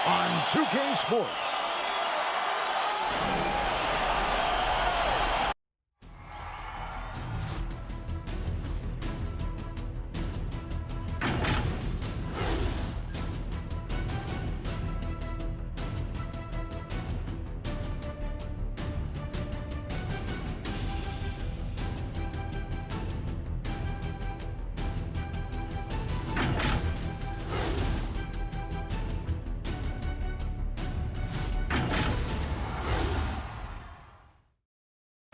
on 2K Sports.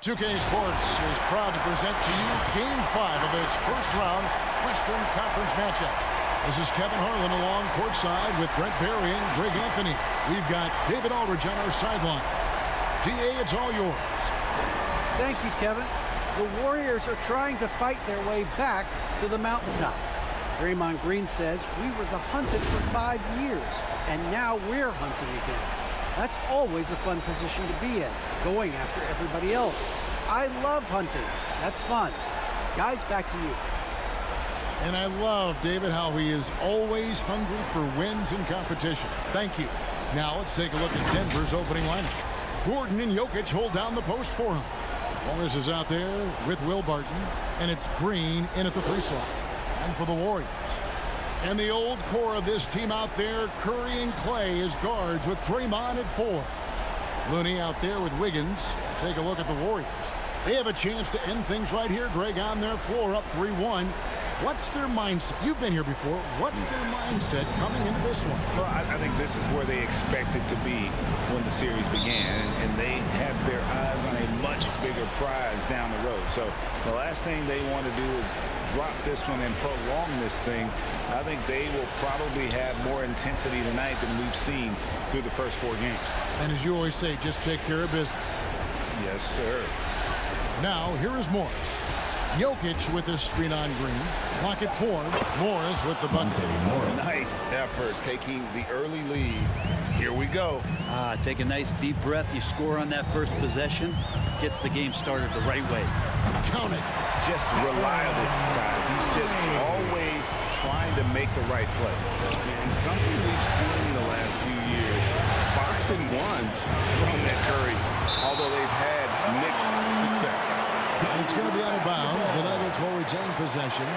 .2K Sports is proud to present to you Game 5 of this first-round Western Conference matchup. This is Kevin Harlan along courtside with Brent Barry and Greg Anthony. We've got David Aldridge on our sideline. DA, it's all yours. Thank you, Kevin. The Warriors are trying to fight their way back to the mountaintop. Draymond Green says we were the hunted for 5 years, and now we're hunting again. That's always a fun position to be in, going after everybody else. I love hunting. That's fun. Guys, back to you. And I love, David, how he is always hungry for wins and competition. Thank you. Now let's take a look at Denver's opening lineup. Gordon and Jokic hold down the post for him. Morris is out there with Will Barton, and it's Green in at the 3 slot. And for the Warriors. And the old core of this team out there, Curry and Clay as guards with Draymond at 4. Looney out there with Wiggins. Take a look at the Warriors. They have a chance to end things right here, Greg, on their floor, up 3-1. What's their mindset? You've been here before. What's their mindset coming into this one? Well, I think this is where they expected to be when the series began, and they have their eyes on a much bigger prize down the road. So the last thing they want to do is drop this one and prolong this thing. I think they will probably have more intensity tonight than we've seen through the first 4 games. And as you always say, just take care of business. Yes, sir. Now, here is Morris. Jokic with his screen on Green. Clock at 4. Morris with the bucket. Nice effort taking the early lead. Here we go. Take a nice deep breath. You score on that first possession. Gets the game started the right way. Count it. Just reliable, guys. He's just always trying to make the right play. And something we've seen in the last few years, boxing ones from that Curry, although they've had mixed success. And it's going to be out of bounds. The Nuggets will retain possession.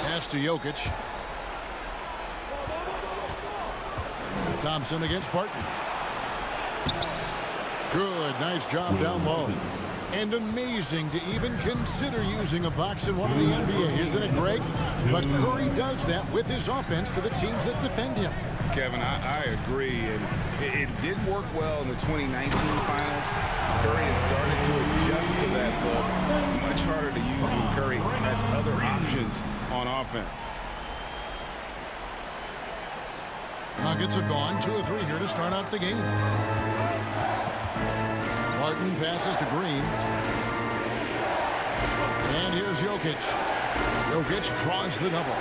Pass to Jokic. Thompson against Barton. Good, nice job down low. And amazing to even consider using a box in one of the NBA, isn't it, Greg? But Curry does that with his offense to the teams that defend him. Kevin, I agree, and it did work well in the 2019 finals. Curry has started to adjust to that look. Much harder to use when Curry has other options on offense. Nuggets have gone 2 of 3 here to start out the game. Barton passes to Green. And here's Jokic. Jokic draws the double.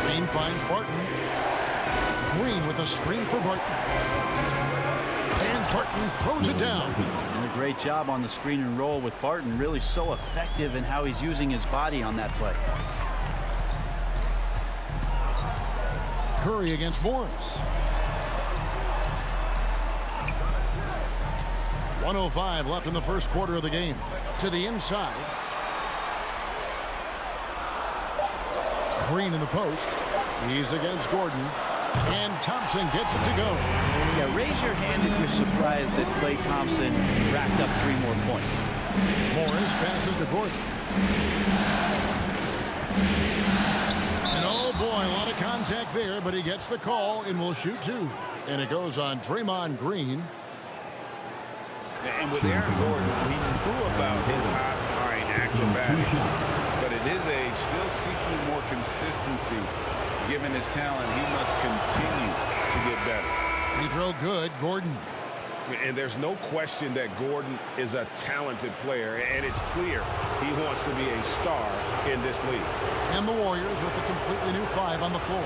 Green finds Barton. Green with a screen for Barton. And Barton throws it down. And a great job on the screen and roll with Barton. Really so effective in how he's using his body on that play. Curry against Morris. 1:05 left in the first quarter of the game. To the inside. Green in the post. He's against Gordon. And Thompson gets it to go. Yeah, raise your hand if you're surprised that Klay Thompson racked up 3 more points. Morris passes to Gordon. And oh boy, a lot of contact there, but he gets the call and will shoot 2. And it goes on Draymond Green. And with Aaron Gordon, we knew about his high-flying acrobatics, but at his age, still seeking more consistency. Given his talent, he must continue to get better. He throw good, Gordon. And there's no question that Gordon is a talented player, and it's clear he wants to be a star in this league. And the Warriors with a completely new 5 on the floor.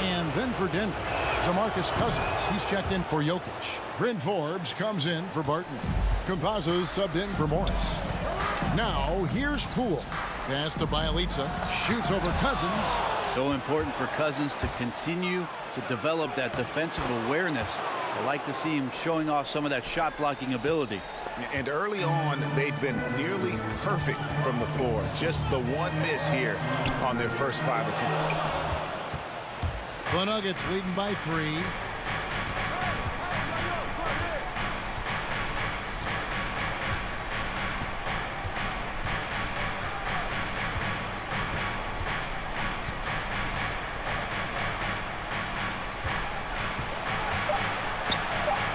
And then for Denver, DeMarcus Cousins, he's checked in for Jokic. Bryn Forbes comes in for Barton. Campazzo's subbed in for Morris. Now, here's Poole. Pass to Bielitsa. Shoots over Cousins. So important for Cousins to continue to develop that defensive awareness. I like to see him showing off some of that shot blocking ability. And early on, they've been nearly perfect from the floor. Just the one miss here on their first 5 attempts. The Nuggets leading by 3.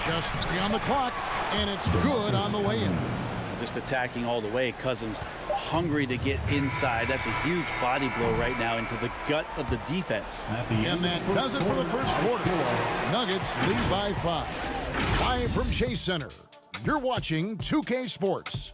Just 3 on the clock, and it's good on the way in. Just attacking all the way. Cousins hungry to get inside. That's a huge body blow right now into the gut of the defense. And that does it for the first quarter. Nuggets lead by 5. Live from Chase Center, you're watching 2K Sports.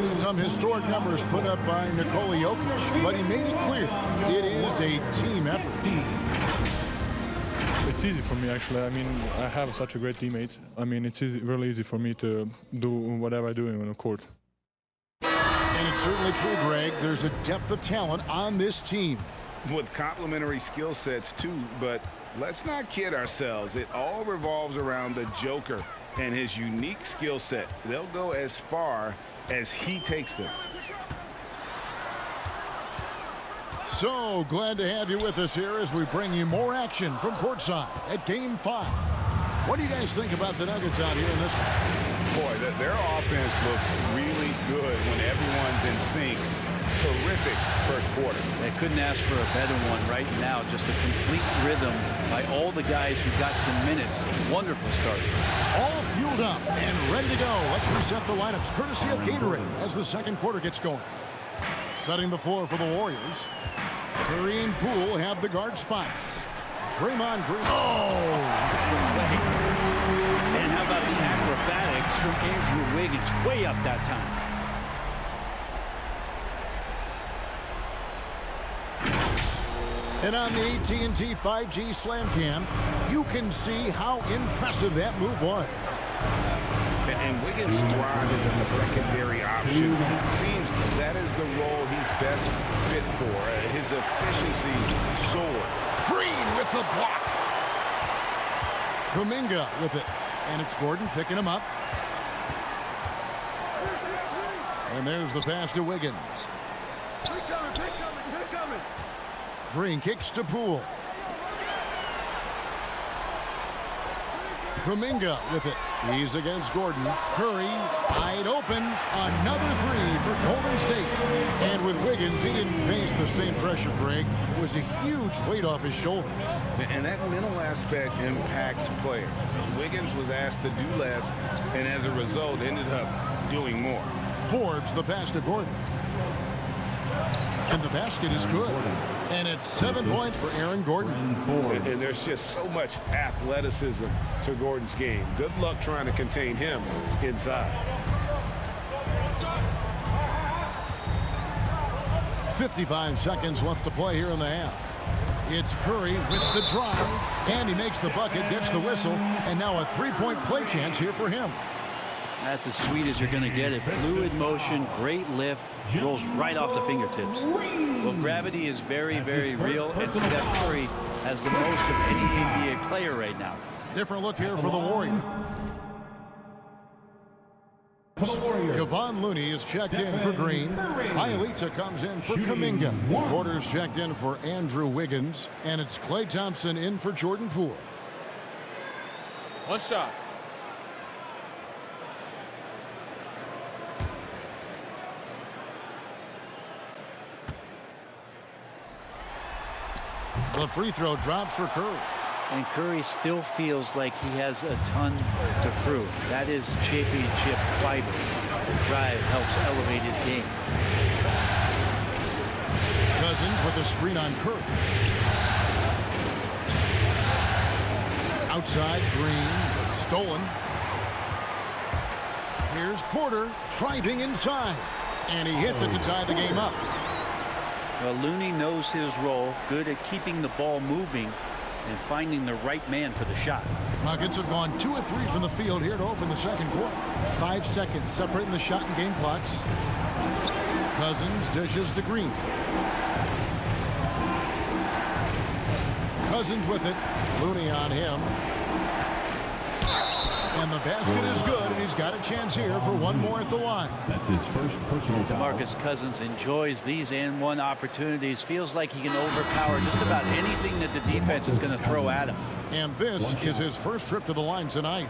Some historic numbers put up by Nikola Jokic, but he made it clear it is a team effort. It's easy for me, actually. I mean, I have such a great teammate. I mean, it's really easy for me to do whatever I do on the court. And it's certainly true, Greg. There's a depth of talent on this team. With complementary skill sets, too, but let's not kid ourselves. It all revolves around the Joker and his unique skill set. They'll go as far as he takes them. So glad to have you with us here as we bring you more action from courtside at Game 5. What do you guys think about the Nuggets out here in this one? Boy, their offense looks really good when everyone's in sync. Terrific first quarter. They couldn't ask for a better one right now. Just a complete rhythm by all the guys who got some minutes. Wonderful start. All fueled up and ready to go. Let's reset the lineups courtesy of Gatorade as the second quarter gets going. Setting the floor for the Warriors. Curry and Poole have the guard spots. Draymond Green. And how about the acrobatics from Andrew Wiggins? Way up that time. And on the AT&T 5G Slam Cam, you can see how impressive that move was. And Wiggins thrives as a secondary option. Seems that is the role he's best fit for. His efficiency soared. Green with the block. Kuminga with it. And it's Gordon picking him up. And there's the pass to Wiggins. Green kicks to Poole. Kuminga with it. He's against Gordon. Curry wide open. Another 3 for Golden State. And with Wiggins, he didn't face the same pressure, Greg. It was a huge weight off his shoulders. And that mental aspect impacts players. Wiggins was asked to do less, and as a result, ended up doing more. Forbes the pass to Gordon. And the basket is good. And it's 7 points for Aaron Gordon. And there's just so much athleticism to Gordon's game. Good luck trying to contain him inside. 55 seconds left to play here in the half. It's Curry with the drive. And he makes the bucket, gets the whistle. And now a 3-point play chance here for him. That's as sweet as you're going to get it. Fluid motion, great lift, rolls right off the fingertips. Well, gravity is very, very real, and Steph Curry has the most of any NBA player right now. Different look here for the Warriors. Kevon Looney is checked in for Green. Bielitsa comes in for Kuminga. Porter's checked in for Andrew Wiggins. And it's Klay Thompson in for Jordan Poole. One shot. The free throw drops for Curry. And Curry still feels like he has a ton to prove. That is championship fiber. The drive helps elevate his game. Cousins with a screen on Curry. Outside, Green. Stolen. Here's Porter driving inside. And he hits it to tie the game up. Well, Looney knows his role, good at keeping the ball moving and finding the right man for the shot. Nuggets have gone 2 of 3 from the field here to open the second quarter. 5 seconds separating the shot and game clocks. Cousins dishes to Green. Cousins with it. Looney on him. And the basket is good, and he's got a chance here for one more at the line. That's his first personal foul. DeMarcus Cousins enjoys these and one opportunities. Feels like he can overpower just about anything that the defense is going to throw at him. And this is his first trip to the line tonight.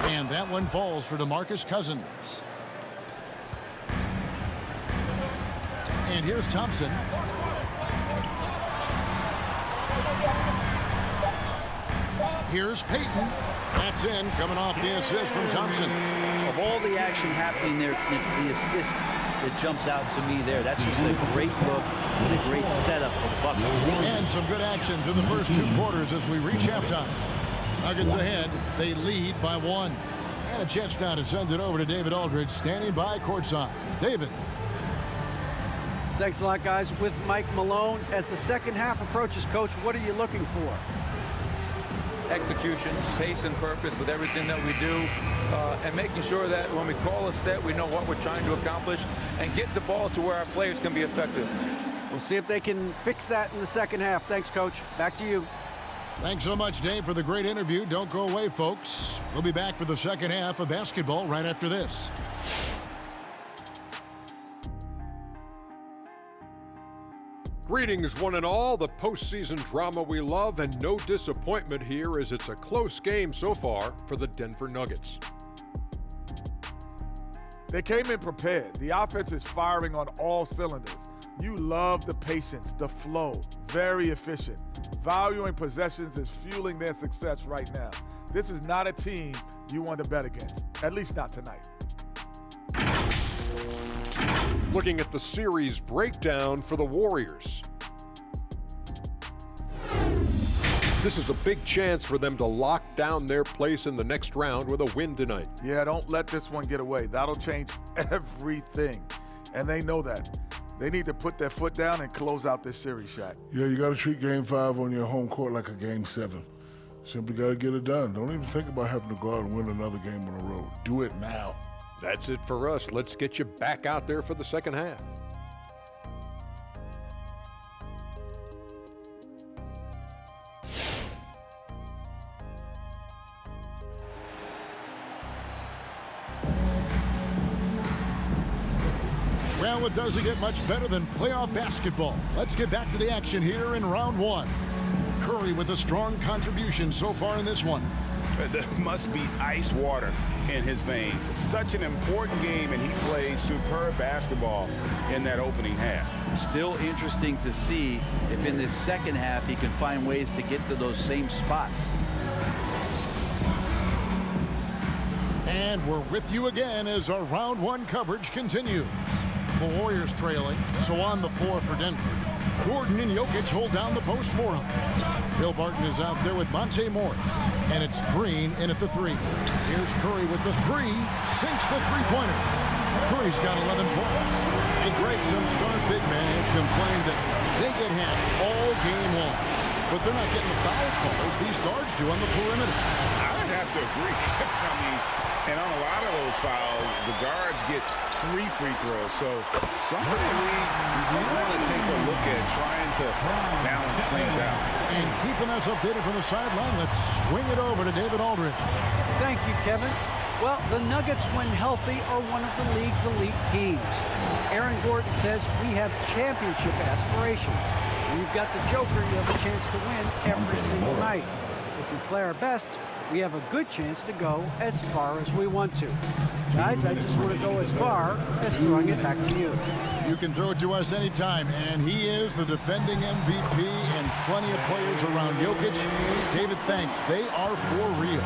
And that one falls for DeMarcus Cousins. And here's Thompson. Here's Payton. That's in, coming off the assist from Thompson. Of all the action happening there, it's the assist that jumps out to me there. That's just a great look and a great setup for the Bucks. And some good action through the first 2 quarters as we reach halftime. Nuggets ahead. They lead by 1. And a chance now to send it over to David Aldridge, standing by courtside. David. Thanks a lot, guys. With Mike Malone, as the second half approaches, Coach, what are you looking for? Execution, pace and purpose with everything that we do, and making sure that when we call a set, we know what we're trying to accomplish and get the ball to where our players can be effective. We'll see if they can fix that in the second half. Thanks, Coach. Back to you. Thanks so much, Dave, for the great interview. Don't go away, folks. We'll be back for the second half of basketball right after this. Greetings, one and all. The postseason drama we love, and no disappointment here as it's a close game so far for the Denver Nuggets. They came in prepared. The offense is firing on all cylinders. You love the patience, the flow, very efficient. Valuing possessions is fueling their success right now. This is not a team you want to bet against, at least not tonight. Looking at the series breakdown for the Warriors. This is a big chance for them to lock down their place in the next round with a win tonight. Yeah, don't let this one get away. That'll change everything, and they know that. They need to put their foot down and close out this series, Shaq. Yeah, you got to treat Game 5 on your home court like a Game 7. Simply got to get it done. Don't even think about having to go out and win another game on the road. Do it now. That's it for us. Let's get you back out there for the second half. Well, it doesn't get much better than playoff basketball. Let's get back to the action here in round 1. Curry with a strong contribution so far in this one. There must be ice water in his veins. Such an important game, and he plays superb basketball in that opening half. Still interesting to see if in this second half he can find ways to get to those same spots. And we're with you again as our round 1 coverage continues. The Warriors trailing, so on the floor for Denver. Gordon and Jokic hold down the post for him. Bill Barton is out there with Monte Morris. And it's Green in at the 3. Here's Curry with the 3. Sinks the three-pointer. Curry's got 11 points. And Greg, some star big men have complained that they get hit all game long. But they're not getting the foul calls these guards do on the perimeter. I would have to agree. I mean, and on a lot of those fouls, the guards get 3 free throws. So something we want to take a look at, trying to balance things out. And keeping us updated from the sideline, let's swing it over to David Aldridge. Thank you, Kevin. Well, the Nuggets, when healthy, are one of the league's elite teams. Aaron Gordon says we have championship aspirations. We've got the Joker. You have a chance to win every single night. If we play our best, we have a good chance to go as far as we want to. Guys, I just want to go as far as throwing it back to you. You can throw it to us anytime, and he is the defending MVP and plenty of players around Jokic. David, thanks. They are for real.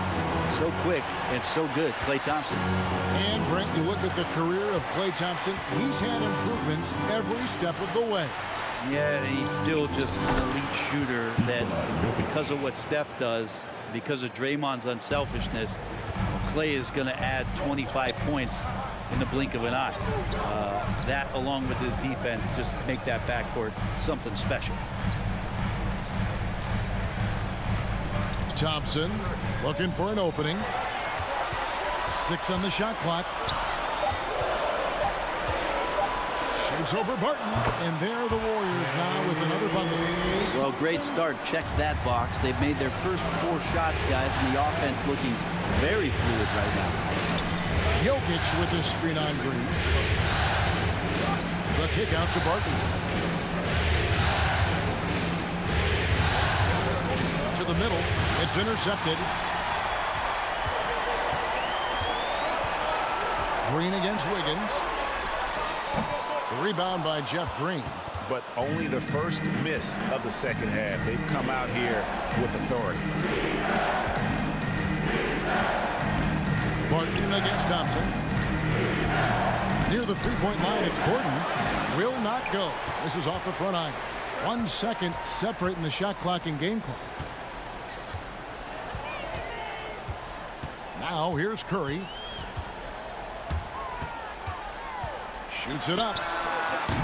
So quick and so good, Klay Thompson. And, Brent, you look at the career of Klay Thompson, he's had improvements every step of the way. Yeah, and he's still just an elite shooter that because of what Steph does, because of Draymond's unselfishness, Klay is going to add 25 points in the blink of an eye. That, along with his defense, just make that backcourt something special. Thompson looking for an opening. 6 on the shot clock. Shoots over Barton, and there are the Warriors now with another bucket. Well, great start. Check that box. They've made their first 4 shots, guys, and the offense looking very fluid right now. Jokic with his screen on Green. The kick out to Barton. To the middle. It's intercepted. Green against Wiggins. The rebound by Jeff Green. But only the first miss of the second half. They've come out here with authority. Barton against Thompson. Near the three-point line, it's Gordon. Will not go. This is off the front iron. 1 second separating the shot clock and game clock. Now here's Curry. Shoots it up.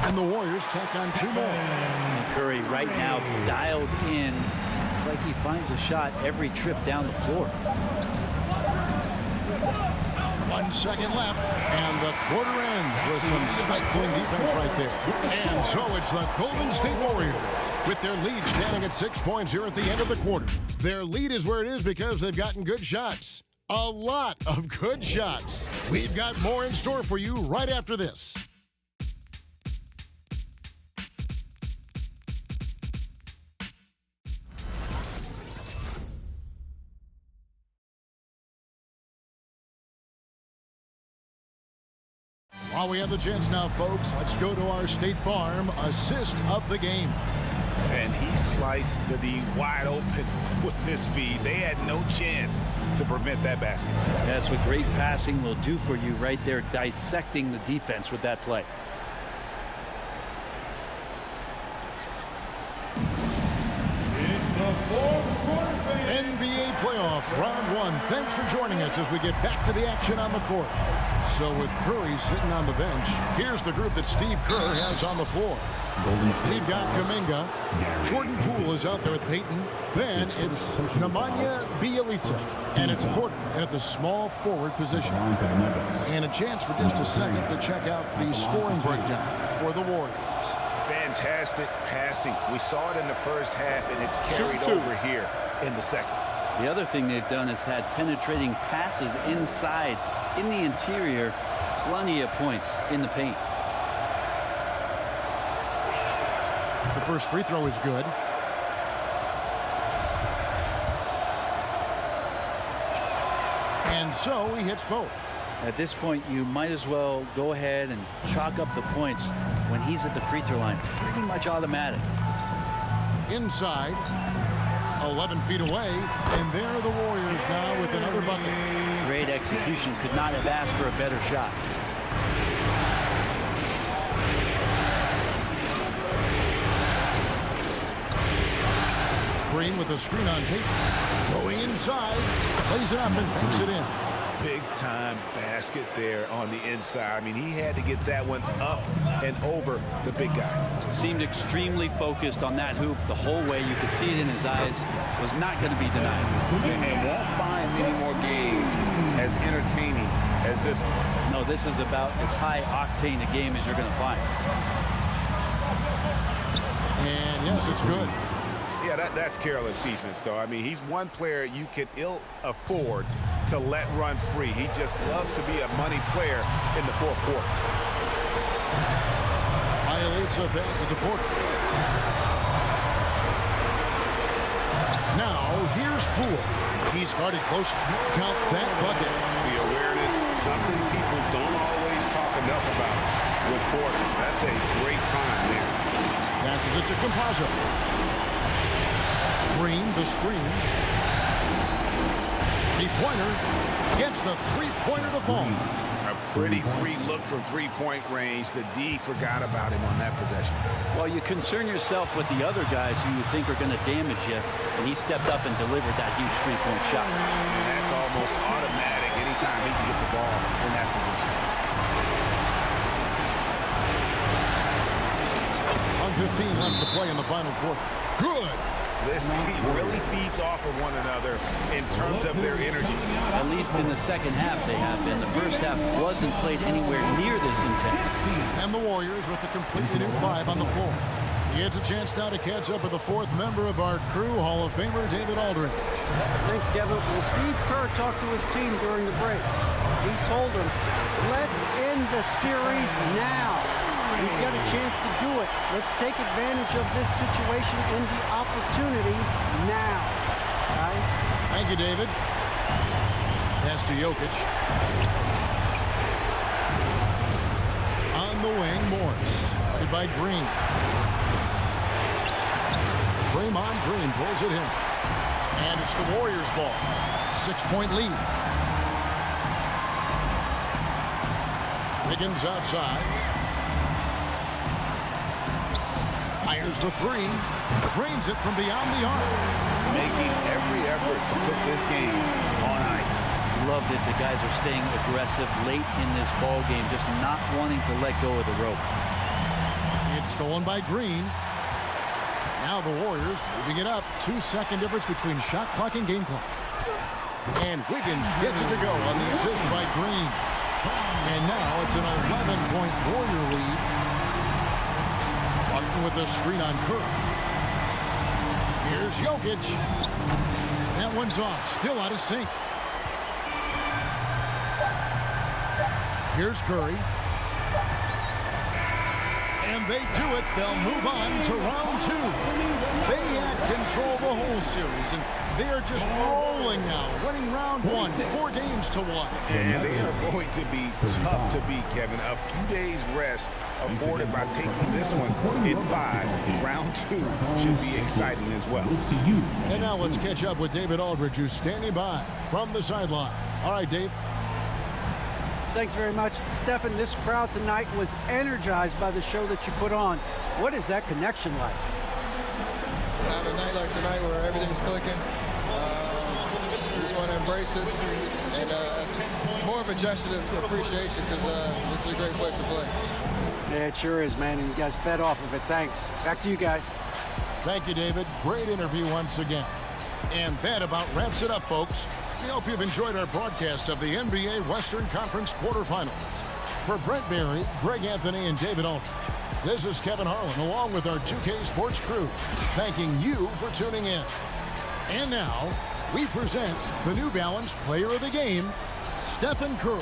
And the Warriors take on 2 more. And Curry right now dialed in. It's like he finds a shot every trip down the floor. 1 second left, and the quarter ends with some stifling defense right there. And so it's the Golden State Warriors with their lead standing at 6 points here at the end of the quarter. Their lead is where it is because they've gotten good shots. A lot of good shots. We've got more in store for you right after this. While we have the chance now, folks, let's go to our State Farm assist of the game. And he sliced the D wide open with this feed. They had no chance to prevent that basket. That's what great passing will do for you right there, dissecting the defense with that play. NBA playoff round 1. Thanks for joining us as we get back to the action on the court. So with Curry sitting on the bench, here's the group that Steve Kerr has on the floor. We've got Kuminga. Jordan Poole is out there with Peyton. Then it's Nemanja Bjelica. And it's Porter at the small forward position. And a chance for just a second to check out the scoring breakdown for the Warriors. Fantastic passing. We saw it in the first half, and it's carried over here in the second. The other thing they've done is had penetrating passes inside, in the interior, plenty of points in the paint. The first free throw is good. And so he hits both. At this point, you might as well go ahead and chalk up the points when he's at the free throw line. Pretty much automatic. Inside, 11 feet away, and there are the Warriors now with another bucket. Great execution. Could not have asked for a better shot. Green with a screen on Peyton. Going inside, plays it up and banks it in. Big time basket there on the inside. I mean, he had to get that one up and over the big guy. Seemed extremely focused on that hoop the whole way. You could see it in his eyes. Was not going to be denied. And won't find many more games as entertaining as this one. No, this is about as high octane a game as you're going to find. And yes, it's good. Yeah, that's careless defense, though. I mean, he's one player you can ill afford to let run free. He just loves to be a money player in the fourth quarter. Violates a pass to Porter. Now here's Poole. He's guarded close. Count that bucket. The awareness, something people don't always talk enough about with Porter. That's a great find there. Passes it to Campazzo. Green, the screen. Three-pointer. Gets the three-pointer to fall. A pretty free look from three-point range. The D forgot about him on that possession. Well, you concern yourself with the other guys who you think are going to damage you, and he stepped up and delivered that huge three-point shot. And that's almost automatic anytime he can get the ball in that position. 1:15 left to play in the final quarter. Good. This team really feeds off of one another in terms of their energy. At least in the second half they have been. The first half wasn't played anywhere near this intense. And the Warriors with the completely new 5 on the floor. He gets a chance now to catch up with the 4th member of our crew, Hall of Famer David Aldridge. Thanks, Kevin. Well, Steve Kerr talked to his team during the break. He told them, let's end the series now. We've got a chance to do it. Let's take advantage of this situation and the opportunity now. Guys? Thank you, David. Pass to Jokic. On the wing, Morris. Guarded by Green. Draymond Green pulls it in. And it's the Warriors' ball. 6-point lead. Wiggins outside. Fires the three. Drains it from beyond the arc. Making every effort to put this game on ice. Loved it. The guys are staying aggressive late in this ball game, just not wanting to let go of the rope. It's stolen by Green. Now the Warriors moving it up. 2-second difference between shot clock and game clock. And Wiggins gets it to go on the assist by Green. And now it's an 11-point Warrior lead. Walking with the screen on Curry. Here's Jokic. That one's off. Still out of sync. Here's Curry. And they do it. They'll move on to round 2. They had control the whole series, and they are just rolling now, winning round 1, 4 games to 1. And they are going to be tough to beat, Kevin. A few days rest afforded by taking this one in 5. Round 2 should be exciting as well. And now let's catch up with David Aldridge, who's standing by from the sideline. All right, Dave. Thanks very much. Stephen, this crowd tonight was energized by the show that you put on. What is that connection like? On a night like tonight where everything's clicking, just want to embrace it. And more of a gesture of appreciation because this is a great place to play. Yeah, it sure is, man. And you guys fed off of it. Thanks. Back to you guys. Thank you, David. Great interview once again. And that about wraps it up, folks. We hope you've enjoyed our broadcast of the NBA Western Conference quarterfinals. For Brent Berry, Greg Anthony, and David Aldridge, this is Kevin Harlan along with our 2K Sports crew, thanking you for tuning in. And now, we present the New Balance Player of the Game, Stephen Curry.